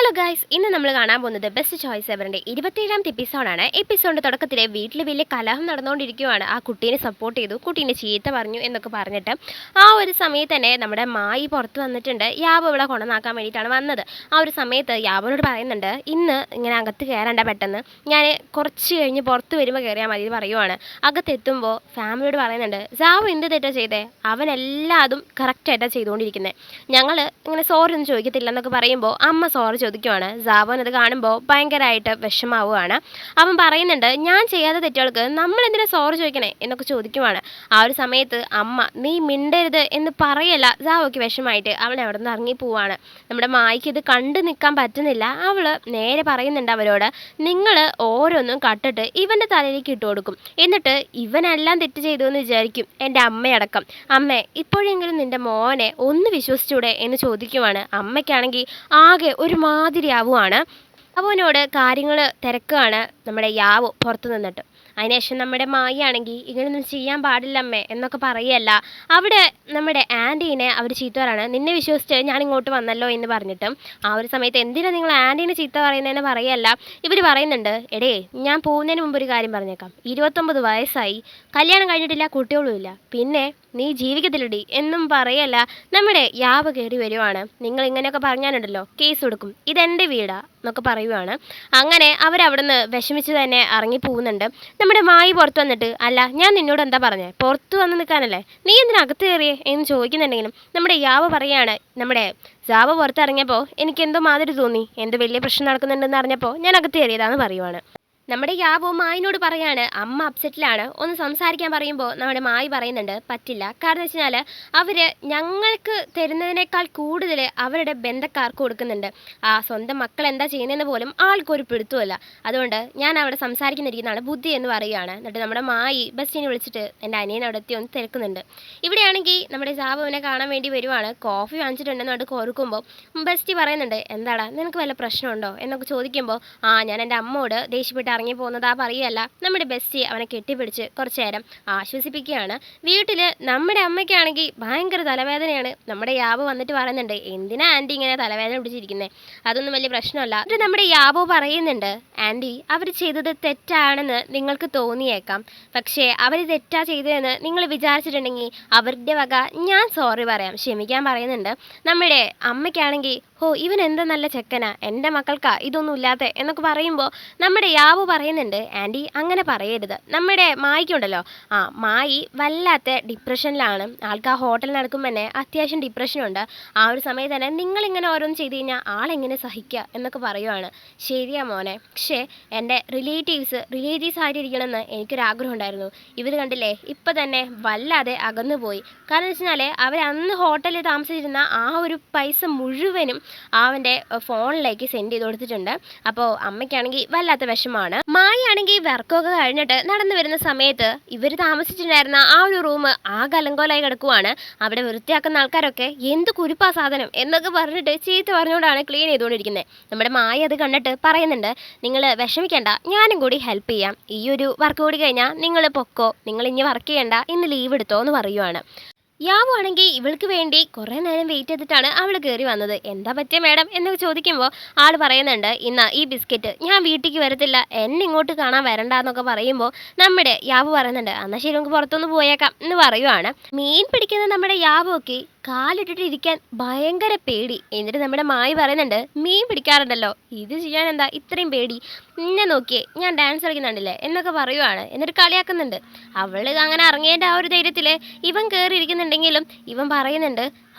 Hello guys, ഇന്ന് നമ്മൾ കാണാൻ പോകുന്നത് ബെസ്റ്റ് ചോയ്സ് എവറിൻ്റെ 27ാമത്തെ എപ്പിസോഡാണ്. എപ്പിസോഡിൻ്റെ തുടക്കത്തിലെ വീട്ടിൽ വലിയ കലഹം നടന്നുകൊണ്ടിരിക്കുകയാണ്. ആ കുട്ടീനെ സപ്പോർട്ട് ചെയ്തു, കുട്ടീനെ ചീത്ത പറഞ്ഞു എന്നൊക്കെ പറഞ്ഞിട്ട് ആ ഒരു സമയത്ത് തന്നെ നമ്മുടെ മായി പുറത്ത് വന്നിട്ടുണ്ട്. യാബ് ഇവിടെ കൊണ്ടുവന്നാക്കാൻ വേണ്ടിയിട്ടാണ് വന്നത്. ആ ഒരു സമയത്ത് യാബിനോട് പറയുന്നുണ്ട്, ഇന്ന് ഇങ്ങനെ അകത്ത് കയറേണ്ട, പെട്ടെന്ന് ഞാൻ കുറച്ച് കഴിഞ്ഞ് പുറത്ത് വരുമ്പോൾ കയറിയാൽ മതി പറയുവാണ്. അകത്തെത്തുമ്പോൾ ഫാമിലിയോട് പറയുന്നുണ്ട്, ജാബ് എന്ത് തെറ്റാ ചെയ്തേ, അവനെല്ലാതും കറക്റ്റായിട്ടാണ് ചെയ്തുകൊണ്ടിരിക്കുന്നത്, ഞങ്ങൾ ഇങ്ങനെ സോറി ഒന്നും ചോദിക്കത്തില്ല എന്നൊക്കെ പറയുമ്പോൾ അമ്മ സോറി ചോദിക്കുവാണ്. ജാബോൻ അത് കാണുമ്പോൾ ഭയങ്കരമായിട്ട് വിഷമാവുകയാണ്. അവൻ പറയുന്നുണ്ട്, ഞാൻ ചെയ്യാത്ത തെറ്റുകൾക്ക് നമ്മൾ എന്തിനാ സോറി ചോദിക്കണേ എന്നൊക്കെ ചോദിക്കുവാണ്. ആ ഒരു സമയത്ത് അമ്മ നീ മിണ്ടരുത് എന്ന് പറയല്ല, ജാബോയ്ക്ക് വിഷമായിട്ട് അവൾ അവിടെ നിന്ന് ഇറങ്ങി പോവാണ്. നമ്മുടെ മായ്ക്ക് ഇത് കണ്ടു നിൽക്കാൻ പറ്റുന്നില്ല. അവൾ നേരെ പറയുന്നുണ്ട് അവരോട്, നിങ്ങൾ ഓരോന്നും കട്ടിട്ട് ഇവൻ്റെ തലയിലേക്ക് ഇട്ട് കൊടുക്കും, എന്നിട്ട് ഇവനെല്ലാം തെറ്റ് ചെയ്തു എന്ന് വിചാരിക്കും, എൻ്റെ അമ്മയടക്കം. അമ്മേ, ഇപ്പോഴെങ്കിലും നിൻ്റെ മോനെ ഒന്ന് വിശ്വസിച്ചൂടെ എന്ന് ചോദിക്കുവാണ്. അമ്മയ്ക്കാണെങ്കിൽ ആകെ ഒരുമാതിരി ആവുകയാണ്. അവനോട് കാര്യങ്ങൾ തിരക്കുകയാണ് നമ്മുടെ യാവു പുറത്തു നിന്നിട്ട്. അതിനുശേഷം നമ്മുടെ മായിയാണെങ്കിൽ ഇങ്ങനെയൊന്നും ചെയ്യാൻ പാടില്ലമ്മേ എന്നൊക്കെ പറയല്ല. അവിടെ നമ്മുടെ ആൻറ്റീനെ അവർ ചീത്ത പറയാണ്, നിന്നെ വിശ്വസിച്ച് ഞാൻ ഇങ്ങോട്ട് വന്നല്ലോ എന്ന് പറഞ്ഞിട്ട്. ആ ഒരു സമയത്ത് എന്തിനാണ് നിങ്ങൾ ആൻറ്റീനെ ചീത്ത പറയുന്നതെന്ന് പറയല്ല. ഇവർ പറയുന്നുണ്ട്, എടേ ഞാൻ പോകുന്നതിന് മുമ്പ് ഒരു കാര്യം പറഞ്ഞേക്കാം, 29 വയസ്സായി, കല്യാണം കഴിഞ്ഞിട്ടില്ല, കുട്ടികളും ഇല്ല, പിന്നെ നീ ജീവിക്കത്തില്ലടി എന്നും പറയല്ല. നമ്മുടെ യാവ് കയറി വരുവാണ്. നിങ്ങൾ ഇങ്ങനെയൊക്കെ പറഞ്ഞാലുണ്ടല്ലോ കേസ് കൊടുക്കും, ഇതെൻ്റെ വീടാ എന്നൊക്കെ പറയുവാണ്. അങ്ങനെ അവരവിടുന്ന് വിഷമിച്ച് തന്നെ ഇറങ്ങി പോകുന്നുണ്ട്. നമ്മുടെ മായി പുറത്ത് വന്നിട്ട്, അല്ല ഞാൻ നിന്നോട് എന്താ പറഞ്ഞേ, പുറത്ത് വന്ന് നിൽക്കാനല്ലേ, നീ എന്തിനകത്ത് കയറിയേ എന്ന് ചോദിക്കുന്നുണ്ടെങ്കിലും നമ്മുടെ യാവ് പറയാണ്, നമ്മുടെ ജാവ പുറത്തിറങ്ങിയപ്പോൾ എനിക്ക് എന്തോ മാതിരി തോന്നി, എന്തോ വലിയ പ്രശ്നം നടക്കുന്നുണ്ടെന്ന് അറിഞ്ഞപ്പോൾ ഞാൻ അകത്ത് കയറിയതാന്ന് പറയുവാണ്. നമ്മുടെ യാബോ മായിനോട് പറയാണ്, അമ്മ അപ്സെറ്റിലാണ്, ഒന്ന് സംസാരിക്കാൻ പറയുമ്പോൾ നമ്മുടെ മായി പറയുന്നുണ്ട്, പറ്റില്ല, കാരണം വെച്ച് കഴിഞ്ഞാൽ അവർ ഞങ്ങൾക്ക് തരുന്നതിനേക്കാൾ കൂടുതൽ അവരുടെ ബന്ധക്കാർക്ക് കൊടുക്കുന്നുണ്ട്. ആ സ്വന്തം മക്കൾ എന്താ ചെയ്യുന്നതെന്ന് പോലും ആൾക്കൊരു പിടുത്തമല്ല, അതുകൊണ്ട് ഞാൻ അവിടെ സംസാരിക്കുന്നിരിക്കുന്നതാണ് ബുദ്ധി എന്ന് പറയുകയാണ്. എന്നിട്ട് നമ്മുടെ മായി ബസ്സിനെ വിളിച്ചിട്ട് എൻ്റെ അനിയൻ അവിടെ എത്തി ഒന്ന് തിരക്കുന്നുണ്ട്. ഇവിടെയാണെങ്കിൽ നമ്മുടെ ജാബുവിനെ കാണാൻ വേണ്ടി വരുവാണ്. കോഫി വാങ്ങിച്ചിട്ടുണ്ടെന്ന് പറഞ്ഞിട്ട് കോർക്കുമ്പോൾ ബസ്റ്റി പറയുന്നുണ്ട്, എന്താടാ നിനക്ക് വല്ല പ്രശ്നമുണ്ടോ എന്നൊക്കെ ചോദിക്കുമ്പോൾ, ഞാൻ എൻ്റെ അമ്മയോട് ദേഷ്യപ്പെട്ട് ഇറങ്ങി പോകുന്നതാ പറയല്ല. നമ്മുടെ ബെസ്റ്റി അവനെ കെട്ടിപ്പിടിച്ച് കുറച്ചു നേരം ആശ്വസിപ്പിക്കുകയാണ്. വീട്ടിൽ നമ്മുടെ അമ്മയ്ക്കാണെങ്കിൽ ഭയങ്കര തലവേദനയാണ്. നമ്മുടെ യാബോ വന്നിട്ട് പറയുന്നുണ്ട്, എന്തിനാ ആൻറ്റി ഇങ്ങനെ തലവേദന പിടിച്ചിരിക്കുന്നത്, അതൊന്നും വലിയ പ്രശ്നമല്ല. എന്നിട്ട് നമ്മുടെ യാബോ പറയുന്നുണ്ട്, ആൻറ്റി അവർ ചെയ്തത് തെറ്റാണെന്ന് നിങ്ങൾക്ക് തോന്നിയേക്കാം, പക്ഷേ അവർ തെറ്റാ ചെയ്തതെന്ന് നിങ്ങൾ വിചാരിച്ചിട്ടുണ്ടെങ്കിൽ അവരുടെ വക ഞാൻ സോറി പറയാം, ക്ഷമിക്കാൻ പറയുന്നുണ്ട്. നമ്മുടെ അമ്മയ്ക്കാണെങ്കിൽ ഇവൻ എന്താ നല്ല ചെക്കനാ, എൻ്റെ മക്കൾക്കാ ഇതൊന്നും ഇല്ലാത്ത എന്നൊക്കെ പറയുമ്പോൾ നമ്മുടെ യാവു പറയുന്നുണ്ട്, ആൻറ്റി അങ്ങനെ പറയരുത്, നമ്മുടെ മായിക്കുണ്ടല്ലോ, മായി വല്ലാത്ത ഡിപ്രഷനിലാണ്. ആൾക്ക് ആ ഹോട്ടലിൽ നടക്കുമ്പോൾ തന്നെ അത്യാവശ്യം ഡിപ്രഷനുണ്ട്. ആ ഒരു സമയത്ത് തന്നെ നിങ്ങളിങ്ങനെ ഓരോന്ന് ചെയ്ത് കഴിഞ്ഞാൽ ആളെങ്ങനെ സഹിക്കുക എന്നൊക്കെ പറയുവാണ്. ശരിയാ മോനെ, പക്ഷേ എൻ്റെ റിലേറ്റീവ്സ് ആയിട്ടിരിക്കണമെന്ന് എനിക്കൊരാഗ്രഹം ഉണ്ടായിരുന്നു. ഇവർ കണ്ടില്ലേ ഇപ്പം തന്നെ വല്ലാതെ അകന്നു പോയി. കാരണം വെച്ച് കഴിഞ്ഞാൽ അവർ അന്ന് ഹോട്ടലിൽ താമസിച്ചിരുന്ന ആ ഒരു പൈസ മുഴുവനും അവൻ്റെ ഫോണിലേക്ക് സെൻഡ് ചെയ്ത് കൊടുത്തിട്ടുണ്ട്. അപ്പോൾ അമ്മയ്ക്കാണെങ്കിൽ വല്ലാത്ത വിഷമമാണ്. മായാണെങ്കിൽ വർക്കൊക്കെ കഴിഞ്ഞിട്ട് നടന്നു വരുന്ന സമയത്ത് ഇവർ താമസിച്ചിട്ടുണ്ടായിരുന്ന ആ ഒരു റൂം ആകെ അലങ്കോലായി കിടക്കുവാണ്. അവിടെ വൃത്തിയാക്കുന്ന ആൾക്കാരൊക്കെ എന്ത് കുരുപ്പാ സാധനം എന്നൊക്കെ പറഞ്ഞിട്ട് ചീത്ത പറഞ്ഞുകൊണ്ടാണ് ക്ലീൻ ചെയ്തുകൊണ്ടിരിക്കുന്നത്. നമ്മുടെ മായ അത് കണ്ടിട്ട് പറയുന്നുണ്ട്, നിങ്ങൾ വിഷമിക്കേണ്ട, ഞാനും കൂടി ഹെൽപ്പ് ചെയ്യാം, ഈ ഒരു വർക്ക് കൂടി കഴിഞ്ഞാൽ നിങ്ങൾ പൊക്കോ, നിങ്ങൾ ഇനി വർക്ക് ചെയ്യണ്ട, ഇന്ന് ലീവ് എടുത്തോ എന്ന് പറയുവാണ്. യാവു ആണെങ്കിൽ ഇവൾക്ക് വേണ്ടി കുറേ നേരം വെയിറ്റ് ചെയ്തിട്ടാണ് അവൾ കയറി വന്നത്. എന്താ പറ്റിയ മാഡം എന്നൊക്കെ ചോദിക്കുമ്പോൾ ആൾ പറയുന്നുണ്ട്, ഇന്ന ഈ ബിസ്ക്കറ്റ്, ഞാൻ വീട്ടിലേക്ക് വരത്തില്ല, എന്നെ ഇങ്ങോട്ട് കാണാൻ വരണ്ട എന്നൊക്കെ പറയുമ്പോൾ നമ്മുടെ യാവു പറയുന്നുണ്ട്, എന്നാൽ ശരി നമുക്ക് പുറത്തൊന്ന് പോയേക്കാം എന്ന് പറയുവാണ്. മീൻ പിടിക്കുന്ന നമ്മുടെ യാവുക്ക് കാലിട്ടിട്ട് ഇരിക്കാൻ ഭയങ്കര പേടി. എന്നിട്ട് നമ്മുടെ മായി പറയുന്നുണ്ട്, മീൻ പിടിക്കാറുണ്ടല്ലോ, ഇത് ചെയ്യാൻ എന്താ ഇത്രയും പേടി, എന്നെ നോക്കിയേ ഞാൻ ഡാൻസ് കളിക്കുന്നുണ്ടല്ലേ എന്നൊക്കെ പറയുവാണ്. എന്നിട്ട് കളിയാക്കുന്നുണ്ട്. അവൾ അങ്ങനെ ഇറങ്ങിയതിൻ്റെ ആ ഒരു ധൈര്യത്തിൽ ഇവൻ കയറിയിരിക്കുന്നുണ്ടെങ്കിലും ഇവൻ പറയുന്നുണ്ട്,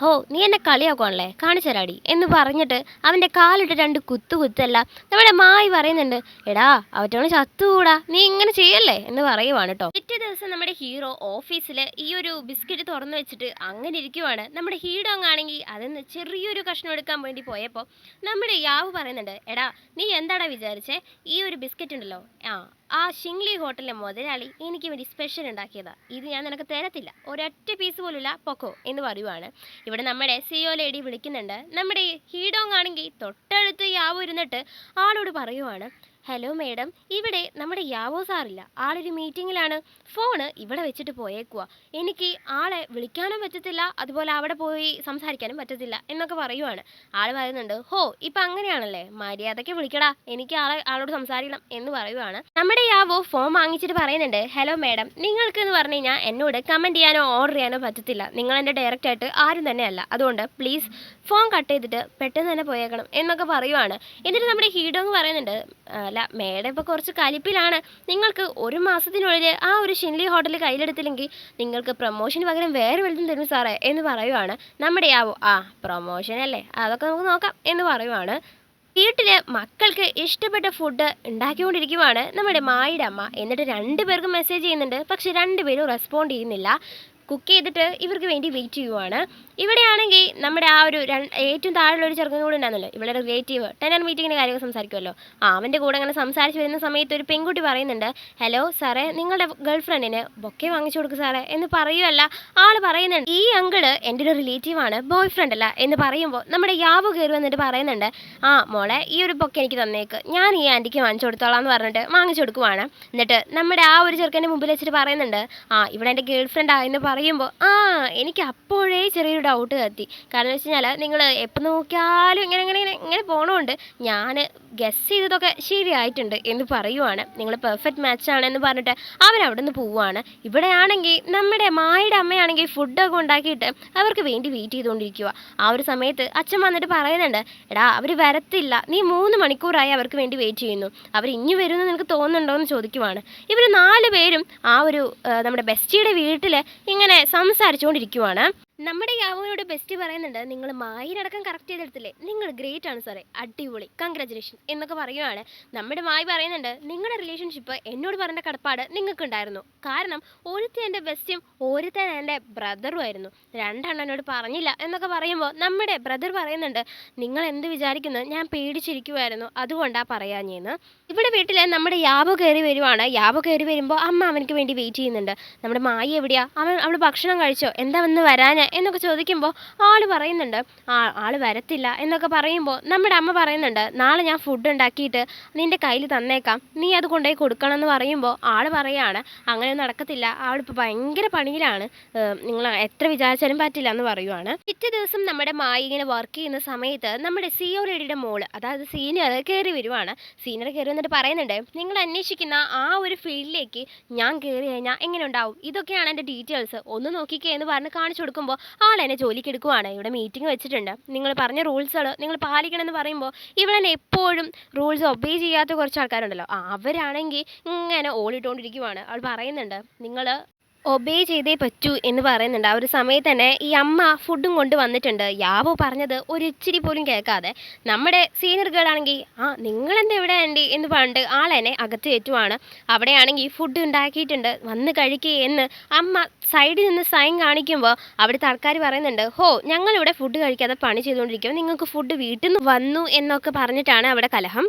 നീ എന്നെ കളിയാക്കുവാണല്ലേ, കാണിച്ചു തരാടി എന്ന് പറഞ്ഞിട്ട് അവൻ്റെ കാലിട്ട് 2 കുത്തല്ല. നമ്മുടെ മായി പറയുന്നുണ്ട്, എടാ അവറ്റോളെ ചത്തുകൂടാ, നീ ഇങ്ങനെ ചെയ്യല്ലേ എന്ന് പറയുവാണ് കേട്ടോ. പിറ്റേ ദിവസം നമ്മുടെ ഹീറോ ഓഫീസിൽ ഈ ഒരു ബിസ്ക്കറ്റ് തുറന്നു വെച്ചിട്ട് അങ്ങനെ ഇരിക്കുവാണ്. നമ്മുടെ ഹീഡോങ് ആണെങ്കിൽ അതിന്ന് ചെറിയൊരു കഷ്ണം എടുക്കാൻ വേണ്ടി പോയപ്പോൾ നമ്മുടെ യാവ് പറയുന്നുണ്ട്, എടാ നീ എന്താടാ വിചാരിച്ചേ, ഈ ഒരു ബിസ്ക്കറ്റ് ഉണ്ടല്ലോ, ആ ഷിംഗ്ലി ഹോട്ടലിലെ മുതലാളി എനിക്ക് വേണ്ടി സ്പെഷ്യൽ ഉണ്ടാക്കിയതാ, ഇത് ഞാൻ നിനക്ക് തരത്തില്ല, ഒരൊറ്റ പീസ് പോലുമില്ല, പൊക്കോ എന്ന് പറയുവാണ്. ഇവിടെ നമ്മുടെ സിഒ ലേഡി വിളിക്കുന്നുണ്ട്. നമ്മുടെ ഹീഡോങ് ആണെങ്കിൽ തൊട്ടടുത്ത് യാവ് ഇരുന്നിട്ട് ആളോട് പറയുവാണ്, ഹലോ മേഡം, ഇവിടെ നമ്മുടെ യാവോ സാറില്ല. ആളൊരു മീറ്റിങ്ങിലാണ്. ഫോണ് ഇവിടെ വെച്ചിട്ട് പോയേക്കുവാ. എനിക്ക് ആളെ വിളിക്കാനും പറ്റത്തില്ല, അതുപോലെ അവിടെ പോയി സംസാരിക്കാനും പറ്റത്തില്ല എന്നൊക്കെ പറയുവാണ്. ആള് പറയുന്നുണ്ട്, ഹോ ഇപ്പം അങ്ങനെയാണല്ലേ, മര്യാദയ്ക്ക് വിളിക്കടാ, എനിക്ക് ആളോട് സംസാരിക്കണം എന്ന് പറയുവാണ്. നമ്മുടെ യാവോ ഫോൺ വാങ്ങിച്ചിട്ട് പറയുന്നുണ്ട്, ഹലോ മേഡം, നിങ്ങൾക്ക് എന്ന് പറഞ്ഞു കഴിഞ്ഞാൽ എന്നോട് കമൻറ്റ് ചെയ്യാനോ ഓർഡർ ചെയ്യാനോ പറ്റത്തില്ല. നിങ്ങൾ എൻ്റെ ഡയറക്റ്റ് ആയിട്ട് ആരും തന്നെയല്ല. അതുകൊണ്ട് പ്ലീസ് ഫോൺ കട്ട് ചെയ്തിട്ട് പെട്ടെന്ന് തന്നെ പോയേക്കണം എന്നൊക്കെ പറയുവാണ്. എന്നിട്ട് നമ്മുടെ ഹീഡോങ് പറയുന്നുണ്ട്, അല്ല മേഡം ഇപ്പോൾ കുറച്ച് കലിപ്പിലാണ്. നിങ്ങൾക്ക് ഒരു മാസത്തിനുള്ളിൽ ആ ഒരു ഷിൻലി ഹോട്ടൽ കയ്യിലെടുത്തില്ലെങ്കിൽ നിങ്ങൾക്ക് പ്രൊമോഷന് പകരം വേറെ വലുതും തരും സാറേ എന്ന് പറയുവാണ്. നമ്മുടെ യാവോ, പ്രൊമോഷൻ അല്ലേ, അതൊക്കെ നമുക്ക് നോക്കാം എന്ന് പറയുവാണ്. വീട്ടില് മക്കൾക്ക് ഇഷ്ടപ്പെട്ട ഫുഡ് ഉണ്ടാക്കിക്കൊണ്ടിരിക്കുവാണ് നമ്മുടെ മായിയുടെ അമ്മ. എന്നിട്ട് രണ്ടുപേർക്കും മെസ്സേജ് ചെയ്യുന്നുണ്ട്, പക്ഷെ രണ്ടുപേരും റെസ്പോണ്ട് ചെയ്യുന്നില്ല. കുക്ക് ചെയ്തിട്ട് ഇവർക്ക് വേണ്ടി വെയിറ്റ് ചെയ്യുവാണ്. ഇവിടെയാണെങ്കിൽ നമ്മുടെ ആ ഒരു ഏറ്റവും താഴെയുള്ള ഒരു ചെറുക്കനും കൂടെ ഉണ്ടായിരുന്നല്ലോ, ഇവിടെ റിലേറ്റീവ് ടെനർ മീറ്റിങ്ങിൻ്റെ കാര്യമൊക്കെ സംസാരിക്കുമല്ലോ, അവൻ്റെ കൂടെ അങ്ങനെ സംസാരിച്ച് വരുന്ന സമയത്ത് ഒരു പെൺകുട്ടി പറയുന്നുണ്ട്, ഹലോ സാറേ, നിങ്ങളുടെ ഗേൾ ഫ്രണ്ടിന് ബൊക്കെ വാങ്ങിച്ചു കൊടുക്കും സാറേ എന്ന് പറയുമല്ല. ആൾ പറയുന്നുണ്ട്, ഈ അങ്കിള് എൻ്റെ ഒരു റിലേറ്റീവാണ്, ബോയ് ഫ്രണ്ട് അല്ല എന്ന് പറയുമ്പോൾ നമ്മുടെ യാവ് കയറി വന്നിട്ട് പറയുന്നുണ്ട്, മോളെ ഈ ഒരു ബൊക്കെ എനിക്ക് തന്നേക്ക്, ഞാൻ ഈ ആൻറ്റിക്ക് വാങ്ങിച്ചു കൊടുത്തോളാം എന്ന് പറഞ്ഞിട്ട് വാങ്ങിച്ചു കൊടുക്കുവാണ്. എന്നിട്ട് നമ്മുടെ ആ ഒരു ചെറുക്കൻ്റെ മുമ്പിൽ വെച്ചിട്ട് പറയുന്നുണ്ട്, ഇവിടെ എൻ്റെ ഗേൾ ഫ്രണ്ടാ എന്ന് പറയുമ്പോൾ എനിക്ക് അപ്പോഴേ ചെറിയൊരു ഡൗട്ട് കത്തി. കാരണം വെച്ച് കഴിഞ്ഞാൽ നിങ്ങൾ എപ്പോൾ നോക്കിയാലും ഇങ്ങനെ ഇങ്ങനെ ഇങ്ങനെ ഇങ്ങനെ പോണോണ്ട് ഞാൻ ഗസ് ചെയ്തതൊക്കെ ശരിയായിട്ടുണ്ട് എന്ന് പറയുവാണ്. നിങ്ങൾ പെർഫെക്റ്റ് മാച്ചാണെന്ന് പറഞ്ഞിട്ട് അവരവിടെ നിന്ന് പോവുകയാണ്. ഇവിടെയാണെങ്കിൽ നമ്മുടെ മായുടെ അമ്മയാണെങ്കിൽ ഫുഡൊക്കെ ഉണ്ടാക്കിയിട്ട് അവർക്ക് വേണ്ടി വെയിറ്റ് ചെയ്തുകൊണ്ടിരിക്കുക. ആ ഒരു സമയത്ത് അച്ഛൻ വന്നിട്ട് പറയുന്നുണ്ട്, എടാ അവർ വരത്തില്ല, നീ 3 മണിക്കൂറായി അവർക്ക് വേണ്ടി വെയിറ്റ് ചെയ്യുന്നു, അവർ ഇനി വരുമെന്ന് നിനക്ക് തോന്നുന്നുണ്ടോ എന്ന് ചോദിക്കുവാണ്. ഇവർ 4 പേരും ആ ഒരു നമ്മുടെ ബെസ്റ്റിയുടെ വീട്ടിൽ ഇങ്ങനെ സംസാരിച്ചുകൊണ്ടിരിക്കുവാണ്. നമ്മുടെ യാവോനോട് ബെസ്റ്റ് പറയുന്നുണ്ട്, നിങ്ങൾ മായിനടക്കം കറക്റ്റ് ചെയ്തെടുത്തില്ലേ, നിങ്ങൾ ഗ്രേറ്റ് ആണ് സാറേ, അടിപൊളി, കൺഗ്രാജുലേഷൻ എന്നൊക്കെ പറയുവാണ്. നമ്മുടെ മായി പറയുന്നുണ്ട്, നിങ്ങളുടെ റിലേഷൻഷിപ്പ് എന്നോട് പറഞ്ഞ കടപ്പാട് നിങ്ങൾക്കുണ്ടായിരുന്നു. കാരണം ഒരുത്തൻ എൻ്റെ ബെസ്റ്റും ഒരുത്തൻ എൻ്റെ ബ്രദറും ആയിരുന്നു, രണ്ടെണ്ണം എന്നോട് പറഞ്ഞില്ല എന്നൊക്കെ പറയുമ്പോൾ നമ്മുടെ ബ്രദർ പറയുന്നുണ്ട്, നിങ്ങൾ എന്ത് വിചാരിക്കുന്നത്, ഞാൻ പേടിച്ചിരിക്കുമായിരുന്നു, അതുകൊണ്ടാണ് പറയാഞ്ഞേന്ന്. ഇവിടെ വീട്ടിൽ നമ്മുടെ യാവോ കയറി വരുവാണ്. യാവോ കയറി വരുമ്പോൾ അമ്മ അവനക്ക് വേണ്ടി വെയിറ്റ് ചെയ്യുന്നുണ്ട്. നമ്മുടെ മായി എവിടെയാ, അവൾ ഭക്ഷണം കഴിച്ചോ, എന്താ വന്ന് വരാഞ്ഞ എന്നൊക്കെ ചോദിക്കുമ്പോൾ ആൾ പറയുന്നുണ്ട്, ആൾ വരത്തില്ല എന്നൊക്കെ പറയുമ്പോൾ നമ്മുടെ അമ്മ പറയുന്നുണ്ട്, നാളെ ഞാൻ ഫുഡ് ഉണ്ടാക്കിയിട്ട് നിൻ്റെ കയ്യിൽ തന്നേക്കാം, നീ അത് കൊണ്ടുപോയി കൊടുക്കണം എന്ന് പറയുമ്പോൾ ആൾ പറയുകയാണ്, അങ്ങനെയൊന്നും നടക്കത്തില്ല, ആളിപ്പോൾ ഭയങ്കര പണിയിലാണ്, നിങ്ങൾ എത്ര വിചാരിച്ചാലും പറ്റില്ല എന്ന് പറയുവാണ്. പിറ്റേ ദിവസം നമ്മുടെ മായി ഇങ്ങനെ വർക്ക് ചെയ്യുന്ന സമയത്ത് നമ്മുടെ സിഒ ലേഡിയുടെ മോള്, അതായത് സീനിയർ കയറി വരുവാണ്. സീനിയർ കയറി വന്നിട്ട് പറയുന്നുണ്ട്, നിങ്ങൾ അന്വേഷിക്കുന്ന ആ ഒരു ഫീൽഡിലേക്ക് ഞാൻ കയറി കഴിഞ്ഞാൽ എങ്ങനെ ഉണ്ടാവും, ഇതൊക്കെയാണ് എൻ്റെ ഡീറ്റെയിൽസ്, ഒന്ന് നോക്കിക്കേ എന്ന് പറഞ്ഞ് കാണിച്ചു കൊടുക്കുമ്പോൾ ആളെന്നെ ജോലിക്ക് എടുക്കുവാണ്. ഇവിടെ മീറ്റിംഗ് വെച്ചിട്ടുണ്ട്, നിങ്ങൾ പറഞ്ഞ റൂൾസുകൾ നിങ്ങൾ പാലിക്കണം എന്ന് പറയുമ്പോൾ ഇവളെന്നെ എപ്പോഴും റൂൾസ് ഒബേ ചെയ്യാത്ത കുറച്ച് ആൾക്കാരുണ്ടല്ലോ, അവരാണെങ്കിൽ ഇങ്ങനെ ഓടിട്ടുകൊണ്ടിരിക്കുവാണ്. അവൾ പറയുന്നുണ്ട്, നിങ്ങൾ ഒബേ ചെയ്തേ പറ്റൂ എന്ന് പറയുന്നുണ്ട്. ആ ഒരു സമയത്ത് തന്നെ ഈ അമ്മ ഫുഡും കൊണ്ട് വന്നിട്ടുണ്ട്. യാവോ പറഞ്ഞത് ഒരു ഇച്ചിരി പോലും കേൾക്കാതെ നമ്മുടെ സീനിയർ ഗേൾ ആണെങ്കിൽ നിങ്ങളെന്താ ഇവിടെ ആൻറ്റി എന്ന് പറഞ്ഞിട്ട് ആളെന്നെ അകത്ത് കയറ്റുവാണ്. അവിടെയാണെങ്കിൽ ഫുഡ് ഉണ്ടാക്കിയിട്ടുണ്ട്, വന്ന് കഴിക്കുക എന്ന് അമ്മ സൈഡിൽ നിന്ന് സൈൻ കാണിക്കുമ്പോൾ അവിടുത്തെ ആൾക്കാർ പറയുന്നുണ്ട്, ഹോ ഞങ്ങളിവിടെ ഫുഡ് കഴിക്കാതെ പണി ചെയ്തുകൊണ്ടിരിക്കുമ്പോൾ നിങ്ങൾക്ക് ഫുഡ് വീട്ടിൽ നിന്ന് വന്നു എന്നൊക്കെ പറഞ്ഞിട്ടാണ് അവിടെ കലഹം.